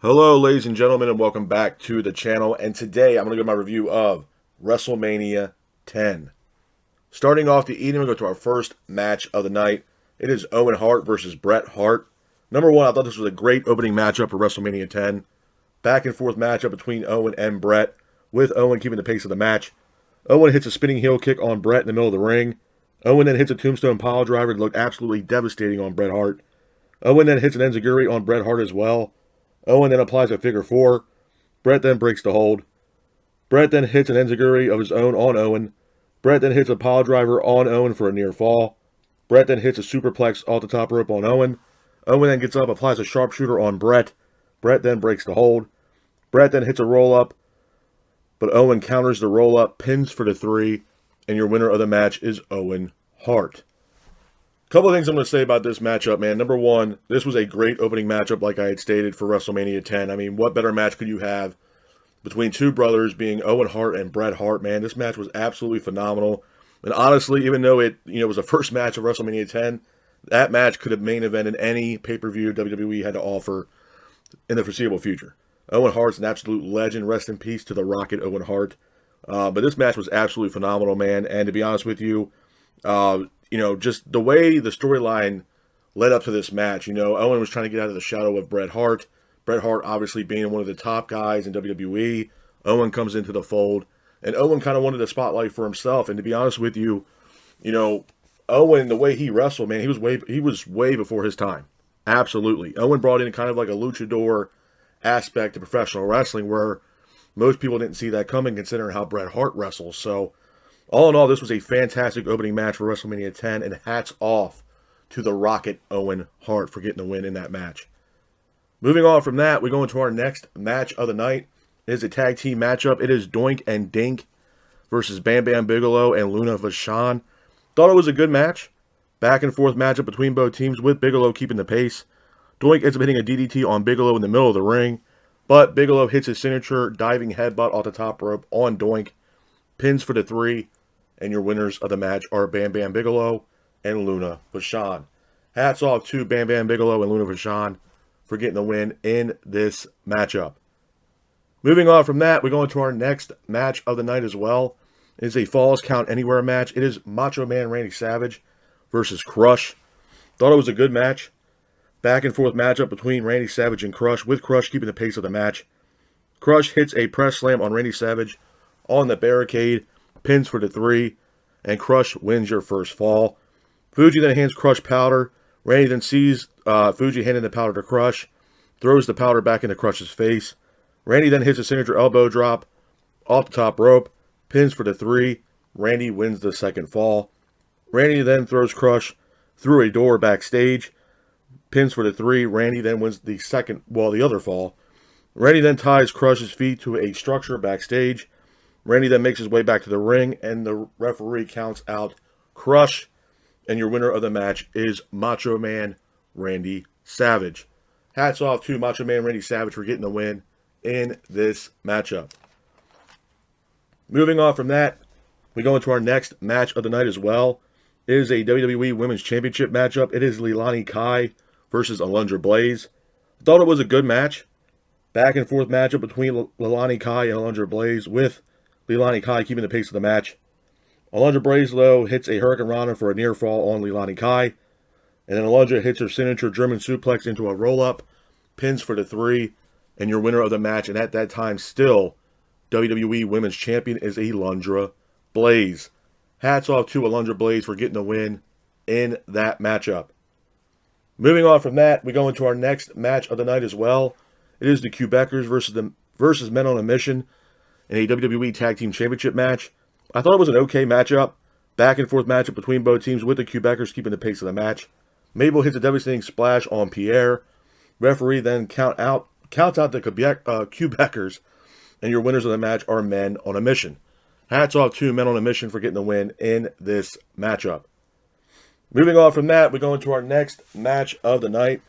Hello, ladies and gentlemen, and welcome back to the channel. And today I'm going to give my review of Wrestlemania 10. Starting off the evening, we're going to go to our first match of the night. It is Owen Hart versus Bret Hart. Number one, I thought this was a great opening matchup for Wrestlemania 10. Back and forth matchup between Owen and Bret, with Owen keeping the pace of the match. Owen hits a spinning heel kick on Bret in the middle of the ring. Owen then hits a tombstone pile driver that looked absolutely devastating on Bret Hart. Owen then hits an enziguri on Bret Hart as well. Owen then applies a figure four. Bret then breaks the hold. Bret then hits an enziguri of his own on Owen. Bret then hits a pile driver on Owen for a near fall. Bret then hits a superplex off the top rope on Owen. Owen then gets up, applies a sharpshooter on Bret. Bret then breaks the hold. Bret then hits a roll-up, but Owen counters the roll-up, pins for the three, and your winner of the match is Owen Hart. Couple of things I'm going to say about this matchup, man. Number one, this was a great opening matchup, like I had stated, for WrestleMania 10. I mean, what better match could you have between two brothers being Owen Hart and Bret Hart, man? This match was absolutely phenomenal. And honestly, even though it was the first match of WrestleMania 10, that match could have main evented any pay-per-view WWE had to offer in the foreseeable future. Owen Hart's an absolute legend. Rest in peace to the Rocket, Owen Hart. But this match was absolutely phenomenal, man. And to be honest with you, just the way the storyline led up to this match. Owen was trying to get out of the shadow of Bret Hart. Bret Hart obviously being one of the top guys in WWE. Owen comes into the fold, and Owen kind of wanted the spotlight for himself. And to be honest with you, Owen, the way he wrestled, man, he was way before his time. Absolutely. Owen brought in kind of like a luchador aspect to professional wrestling where most people didn't see that coming considering how Bret Hart wrestles. So all in all, this was a fantastic opening match for WrestleMania 10, and hats off to the Rocket Owen Hart for getting the win in that match. Moving on from that, we go into our next match of the night. It is a tag team matchup. It is Doink and Dink versus Bam Bam Bigelow and Luna Vachon. Thought it was a good match. Back and forth matchup between both teams with Bigelow keeping the pace. Doink ends up hitting a DDT on Bigelow in the middle of the ring, but Bigelow hits his signature diving headbutt off the top rope on Doink, pins for the three, and your winners of the match are Bam Bam Bigelow and Luna Vachon. Hats off to Bam Bam Bigelow and Luna Vachon for getting the win in this matchup. Moving on from that, we go into our next match of the night as well. It is a Falls Count Anywhere match. It is Macho Man Randy Savage versus Crush. Thought it was a good match. Back and forth matchup between Randy Savage and Crush, with Crush keeping the pace of the match. Crush hits a press slam on Randy Savage on the barricade, pins for the three, and Crush wins your first fall. Fuji then hands Crush powder. Randy then sees Fuji handing the powder to Crush, throws the powder back into Crush's face. Randy then hits a signature elbow drop off the top rope, pins for the three. Randy wins the second fall. Randy then throws Crush through a door backstage, pins for the three. Randy then wins the other fall. Randy then ties Crush's feet to a structure backstage. Randy then makes his way back to the ring, and the referee counts out Crush, and your winner of the match is Macho Man Randy Savage. Hats off to Macho Man Randy Savage for getting the win in this matchup. Moving on from that, we go into our next match of the night as well. It is a WWE Women's Championship matchup. It is Leilani Kai versus Alundra Blaze. Thought it was a good match. Back and forth matchup between Leilani Kai and Alundra Blaze, with Leilani Kai keeping the pace of the match. Alundra Blaze, though, hits a Hurricane Rana for a near fall on Leilani Kai. And then Alundra hits her signature German suplex into a roll-up, pins for the three, and your winner of the match, and at that time still WWE Women's Champion, is Alundra Blaze. Hats off to Alundra Blaze for getting the win in that matchup. Moving on from that, we go into our next match of the night as well. It is the Quebecers versus Men on a Mission in a WWE Tag Team Championship match. I thought it was an okay matchup. Back and forth matchup between both teams, with the Quebecers keeping the pace of the match. Mabel hits a devastating splash on Pierre. Referee then counts out the Quebecers, and your winners of the match are Men on a Mission. Hats off to Men on a Mission for getting the win in this matchup. Moving on from that, we go into our next match of the night.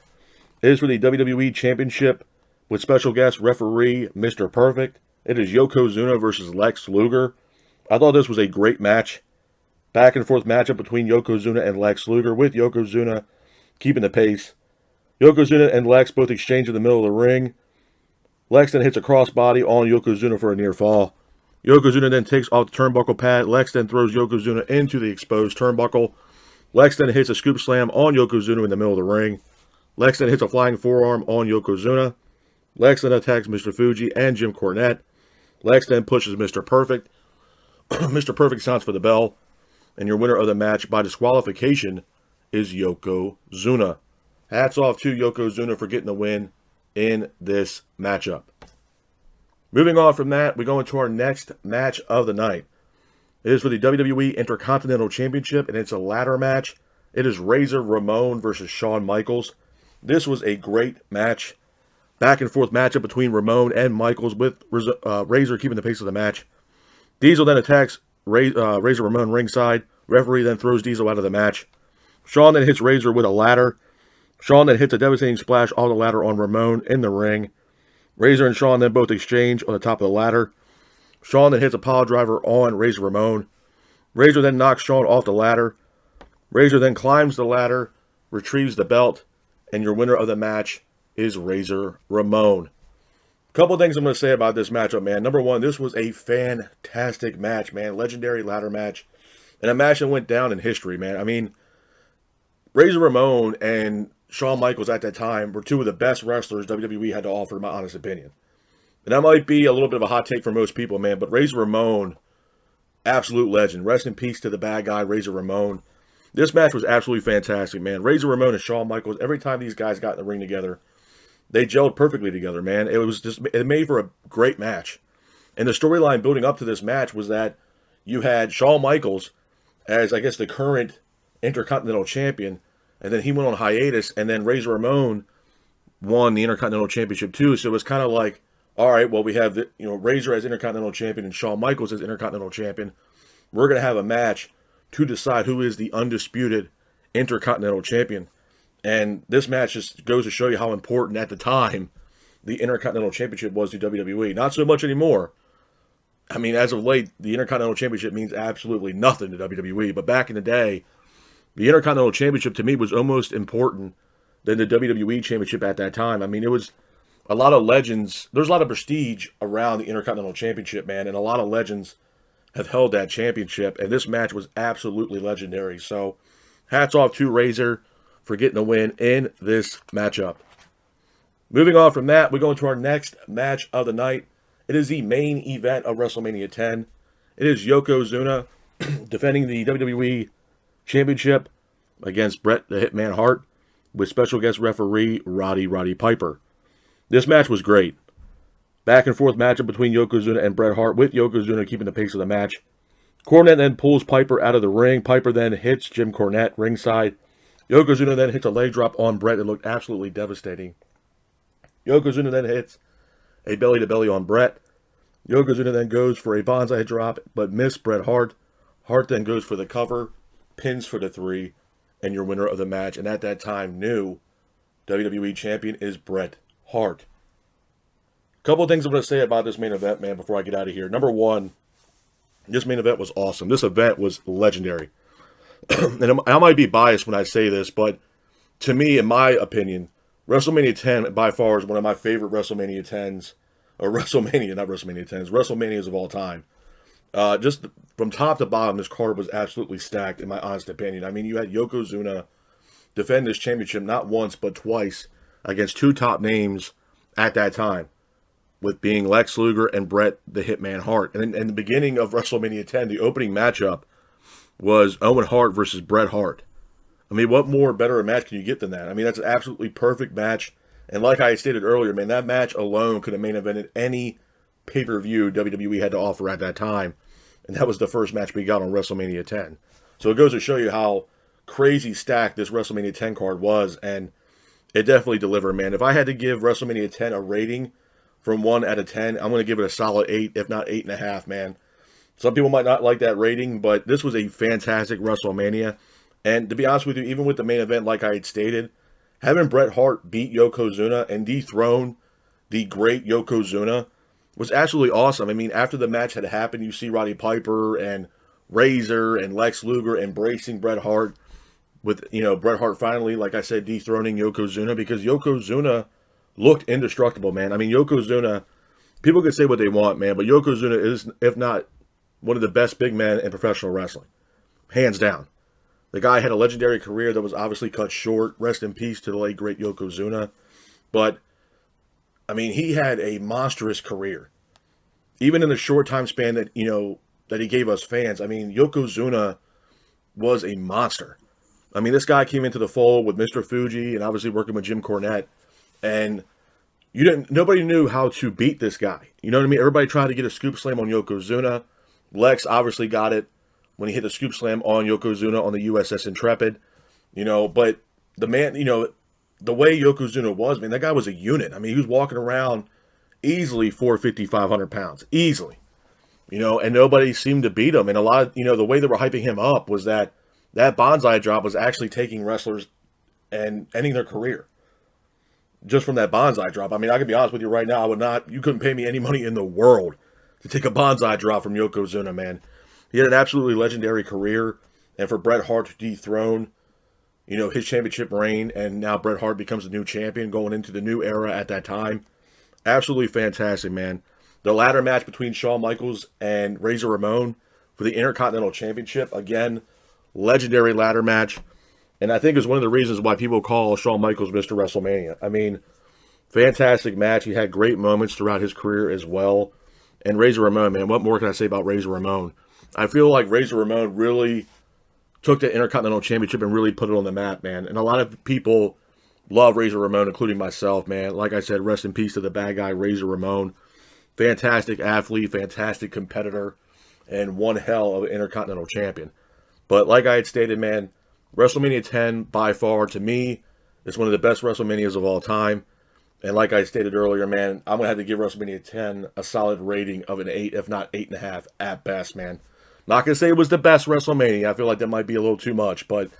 It is for the WWE Championship with special guest referee Mr. Perfect. It is Yokozuna versus Lex Luger. I thought this was a great match. Back and forth matchup between Yokozuna and Lex Luger, with Yokozuna keeping the pace. Yokozuna and Lex both exchange in the middle of the ring. Lex then hits a crossbody on Yokozuna for a near fall. Yokozuna then takes off the turnbuckle pad. Lex then throws Yokozuna into the exposed turnbuckle. Lex then hits a scoop slam on Yokozuna in the middle of the ring. Lex then hits a flying forearm on Yokozuna. Lex then attacks Mr. Fuji and Jim Cornette. Lex then pushes Mr. Perfect. Mr. Perfect sounds for the bell. And your winner of the match by disqualification is Yokozuna. Hats off to Yokozuna for getting the win in this matchup. Moving on from that, we go into our next match of the night. It is for the WWE Intercontinental Championship, and it's a ladder match. It is Razor Ramon versus Shawn Michaels. This was a great match. Back and forth matchup between Ramon and Michaels, with Razor keeping the pace of the match. Diesel then attacks Razor Ramon ringside. Referee then throws Diesel out of the match. Shawn then hits Razor with a ladder. Shawn then hits a devastating splash off the ladder on Ramon in the ring. Razor and Shawn then both exchange on the top of the ladder. Shawn then hits a pile driver on Razor Ramon. Razor then knocks Shawn off the ladder. Razor then climbs the ladder, retrieves the belt, and your winner of the match is Razor Ramon. A couple things I'm going to say about this matchup, man. Number one, this was a fantastic match, man. Legendary ladder match. And a match that went down in history, man. I mean, Razor Ramon and Shawn Michaels at that time were two of the best wrestlers WWE had to offer, in my honest opinion. And that might be a little bit of a hot take for most people, man, but Razor Ramon, absolute legend. Rest in peace to the bad guy, Razor Ramon. This match was absolutely fantastic, man. Razor Ramon and Shawn Michaels, every time these guys got in the ring together, they gelled perfectly together, man. It made for a great match. And the storyline building up to this match was that you had Shawn Michaels as, I guess, the current Intercontinental Champion, and then he went on hiatus, and then Razor Ramon won the Intercontinental Championship too. So it was kind of like, all right, well, we have Razor as Intercontinental Champion and Shawn Michaels as Intercontinental Champion. We're going to have a match to decide who is the undisputed Intercontinental Champion. And this match just goes to show you how important at the time the Intercontinental Championship was to WWE. Not so much anymore. I mean, as of late, the Intercontinental Championship means absolutely nothing to WWE. But back in the day, the Intercontinental Championship to me was almost important than the WWE Championship at that time. I mean, it was a lot of legends. There's a lot of prestige around the Intercontinental Championship, man. And a lot of legends have held that championship. And this match was absolutely legendary. So, hats off to Razor for getting the win in this matchup. Moving on from that, we go into our next match of the night. It is the main event of WrestleMania 10. It is Yokozuna defending the WWE Championship against Bret the Hitman Hart with special guest referee Roddy Piper. This match was great. Back and forth matchup between Yokozuna and Bret Hart, with Yokozuna keeping the pace of the match. Cornette then pulls Piper out of the ring. Piper then hits Jim Cornette ringside. Yokozuna then hits a leg drop on Bret that looked absolutely devastating. Yokozuna then hits a belly-to-belly on Bret. Yokozuna then goes for a bonsai drop, but missed Bret Hart. Hart then goes for the cover, pins for the 3, and your winner of the match. And at that time, new WWE Champion is Bret Hart. A couple of things I'm going to say about this main event, man, before I get out of here. Number one, this main event was awesome. This event was legendary. And I might be biased when I say this, but to me, in my opinion, WrestleMania 10 by far is one of my favorite WrestleMania 10s, or WrestleMania, not WrestleMania 10s, WrestleManias of all time. Just from top to bottom, this card was absolutely stacked, in my honest opinion. I mean, you had Yokozuna defend this championship not once, but twice against two top names at that time, with being Lex Luger and Bret the Hitman Hart. And in the beginning of WrestleMania 10, the opening matchup was Owen Hart versus Bret Hart. I mean, what more better a match can you get than that? I mean, that's an absolutely perfect match. And like I stated earlier, man, that match alone could have main evented any pay-per-view WWE had to offer at that time. And that was the first match we got on WrestleMania 10. So it goes to show you how crazy stacked this WrestleMania 10 card was. And it definitely delivered, man. If I had to give WrestleMania 10 a rating from 1 out of 10, I'm going to give it a solid 8, if not 8.5, man. Some people might not like that rating, but this was a fantastic WrestleMania. And to be honest with you, even with the main event, like I had stated, having Bret Hart beat Yokozuna and dethrone the great Yokozuna was absolutely awesome. I mean, after the match had happened, you see Roddy Piper and Razor and Lex Luger embracing Bret Hart, with, Bret Hart finally, like I said, dethroning Yokozuna, because Yokozuna looked indestructible, man. I mean, Yokozuna, people could say what they want, man, but Yokozuna is, if not one of the best big men in professional wrestling. Hands down. The guy had a legendary career that was obviously cut short. Rest in peace to the late, great Yokozuna. But, I mean, he had a monstrous career. Even in the short time span that, that he gave us fans, I mean, Yokozuna was a monster. I mean, this guy came into the fold with Mr. Fuji and obviously working with Jim Cornette. And nobody knew how to beat this guy. You know what I mean? Everybody tried to get a scoop slam on Yokozuna. Lex obviously got it when he hit the scoop slam on Yokozuna on the USS Intrepid. But the man, the way Yokozuna was, man, that guy was a unit. I mean, he was walking around easily 450, 500 pounds. Easily. And nobody seemed to beat him. And a lot of, the way they were hyping him up was that bonsai drop was actually taking wrestlers and ending their career. Just from that bonsai drop. I mean, I can be honest with you right now, you couldn't pay me any money in the world to take a bonsai drop from Yokozuna, man. He had an absolutely legendary career, and for Bret Hart to dethrone, his championship reign, and now Bret Hart becomes the new champion going into the new era at that time. Absolutely fantastic, man. The ladder match between Shawn Michaels and Razor Ramon for the Intercontinental Championship, again, legendary ladder match. And I think it's one of the reasons why people call Shawn Michaels Mr. WrestleMania. I mean, fantastic match. He had great moments throughout his career as well. And Razor Ramon, man, what more can I say about Razor Ramon? I feel like Razor Ramon really took the Intercontinental Championship and really put it on the map, man. And a lot of people love Razor Ramon, including myself, man. Like I said, rest in peace to the bad guy, Razor Ramon. Fantastic athlete, fantastic competitor, and one hell of an Intercontinental Champion. But like I had stated, man, WrestleMania 10, by far, to me, is one of the best WrestleManias of all time. And like I stated earlier, man, I'm going to have to give WrestleMania 10 a solid rating of an 8, if not 8.5 at best, man. Not going to say it was the best WrestleMania. I feel like that might be a little too much, but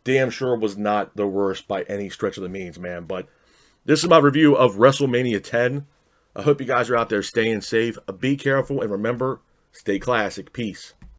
damn sure was not the worst by any stretch of the means, man. But this is my review of WrestleMania 10. I hope you guys are out there staying safe. Be careful, and remember, stay classic. Peace.